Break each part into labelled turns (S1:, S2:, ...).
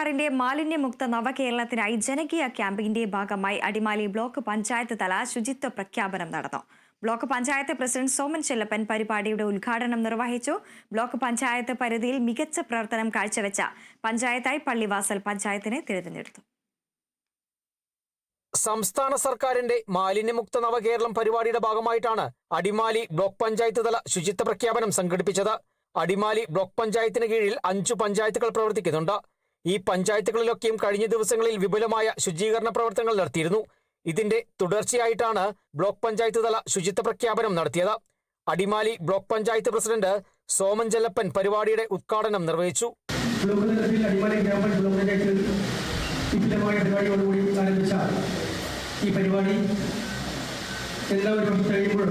S1: സർക്കാരിന്റെ മാലിന്യമുക്ത നവകേരളത്തിനായി ജനകീയ ക്യാമ്പയിന്റെ ഭാഗമായി അടിമാലി ബ്ലോക്ക് പഞ്ചായത്ത് തല ശുചിത്വ പ്രഖ്യാപനം നടന്നു. ബ്ലോക്ക് പഞ്ചായത്ത് പ്രസിഡന്റ് സോമൻ ചെല്ലപ്പൻ പരിപാടിയുടെ ഉദ്ഘാടനം നിർവഹിച്ചു. ബ്ലോക്ക് പഞ്ചായത്ത് പരിധിയിൽ മികച്ച പ്രവർത്തനം കാഴ്ചവെച്ച പഞ്ചായത്തായി പള്ളിവാസൽ പഞ്ചായത്തിനെ തിരഞ്ഞെടുത്തു.
S2: സംസ്ഥാന സർക്കാരിന്റെ മാലിന്യമുക്ത നവകേരളം പരിപാടിയുടെ ഭാഗമായിട്ടാണ് അടിമാലി ബ്ലോക്ക് പഞ്ചായത്ത് തല ശുചിത്വ പ്രഖ്യാപനം സംഘടിപ്പിച്ചത്. അടിമാലി ബ്ലോക്ക് പഞ്ചായത്തിന് കീഴിൽ 5 പഞ്ചായത്തുകൾ പ്രവർത്തിക്കുന്നുണ്ട്. ഈ പഞ്ചായത്തുകളിലൊക്കെയും കഴിഞ്ഞ ദിവസങ്ങളിൽ വിപുലമായ ശുചീകരണ പ്രവർത്തനങ്ങൾ നടത്തിയിരുന്നു. ഇതിന്റെ തുടർച്ചയായിട്ടാണ് ബ്ലോക്ക് പഞ്ചായത്ത് തല ശുചിത്വ പ്രഖ്യാപനം നടത്തിയത്. അടിമാലി ബ്ലോക്ക് പഞ്ചായത്ത് പ്രസിഡന്റ് സോമൻ ചെല്ലപ്പൻ പരിപാടിയുടെ ഉദ്ഘാടനം നിർവഹിച്ചു.
S3: ഈ പരിപാടി എല്ലാവരും കഴിയുമ്പോൾ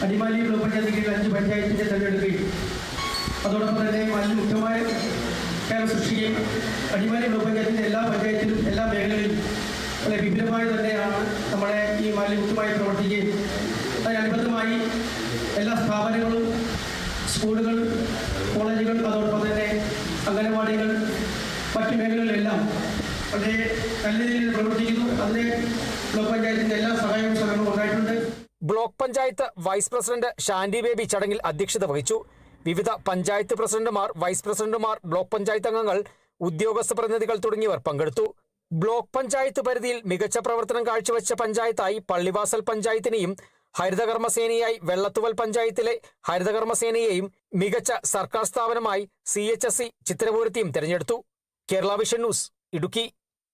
S3: അടിമാലി ബ്ലോക്ക് പഞ്ചായത്തിൽ 5 പഞ്ചായത്തിന്റെ തെരഞ്ഞെടുക്കുകയും അതോടൊപ്പം തന്നെ വളരെ മുഖ്യമായ കേരളം സൃഷ്ടിക്കുകയും അടിമാലി ബ്ലോക്ക് പഞ്ചായത്തിന്റെ എല്ലാ പഞ്ചായത്തിലും എല്ലാ മേഖലകളിലും വളരെ വിപുലമായി തന്നെയാണ് നമ്മളെ ഈ മാലിന്യമുക്തമായി പ്രവർത്തിക്കുകയും അതിനനുബന്ധമായി എല്ലാ സ്ഥാപനങ്ങളും സ്കൂളുകൾ കോളേജുകൾ അതോടൊപ്പം തന്നെ അംഗനവാടികൾ മറ്റു മേഖലകളിലെല്ലാം വളരെ നല്ല രീതിയിൽ പ്രവർത്തിക്കുന്നു. അതിന് ബ്ലോക്ക് പഞ്ചായത്തിന്റെ എല്ലാ സഹായവും സഹകരണവും ഉണ്ടായിട്ടുണ്ട്.
S2: Block panchayat vice president Shandy Baby ചടങ്ങിൽ അധ്യക്ഷത വഹിച്ചു. വിവിധ പഞ്ചായത്ത് പ്രസിഡന്റുമാർ, വൈസ് പ്രസിഡന്റുമാർ, ബ്ലോക്ക് പഞ്ചായത്ത് അംഗങ്ങൾ, ഉദ്യോഗസ്ഥ പ്രതിനിധികൾ തുടങ്ങിയവർ പങ്കെടുത്തു. ബ്ലോക്ക് പഞ്ചായത്ത് പരിധിയിൽ മികച്ച പ്രവർത്തനം കാഴ്ചവെച്ച പഞ്ചായത്തായി പള്ളിവാസൽ പഞ്ചായത്തിനെയും ഹരിതകർമ്മസേനയായി വെള്ളത്തുവൽ പഞ്ചായത്തിലെ ഹരിതകർമ്മസേനയെയും മികച്ച സർക്കാർ സ്ഥാപനമായി CHSE ചിത്രപൂരത്തെയും തെരഞ്ഞെടുത്തു. Kerala vision news, Idukki.